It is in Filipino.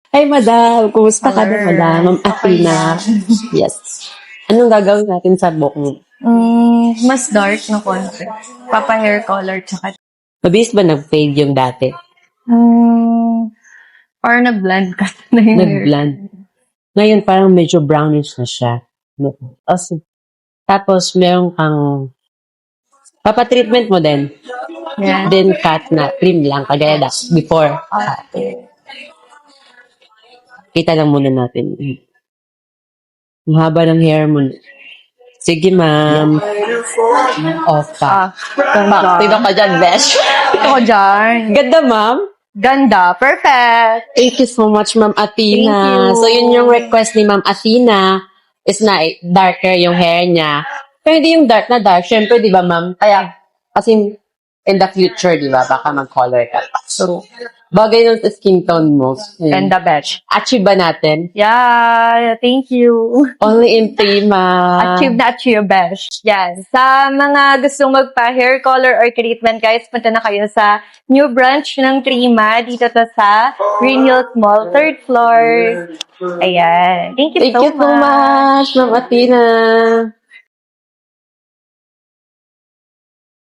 Ay, madam. Kumusta ka na, Alright. madam? Ma'am Athena. Yes. Anong gagawin natin sa buhok mo? Mas dark na konti. Papa-hair color, tsaka Mabilis ba nag-fade yung dati? or nag-blend ka na yung hair. Nag-blend. Ngayon, parang medyo brownish na siya. Tapos, meron kang papa-treatment mo din. Yes. Then, cut na. Trim lang. Kagaya before. Kita lang muna natin. Ang haba ng hair mo. Sige, ma'am. Off ka. Ganda. Sino ka dyan, besh? Ito ko dyan. Ganda, ma'am. Ganda. Perfect. Thank you so much, Ma'am Athena. Thank you. So, yun yung request ni Ma'am Athena is na darker yung hair niya. Pero hindi yung dark na dark. Siyempre, di ba, ma'am? Kaya, as in the future, di ba, baka mag-color ka pa. So, bagay nun sa skin tone mo. Ganda, batch. Achieve ba natin? Yeah, thank you. Only in Prima. Achieve na achieve, best. Yan. Sa mga gustong magpa-hair color or treatment, guys, punta na kayo sa new branch ng Prima. Dito to sa Green Hills Mall, 3rd floor. Ayan. Thank you Thank you so much, Ma'am Athena.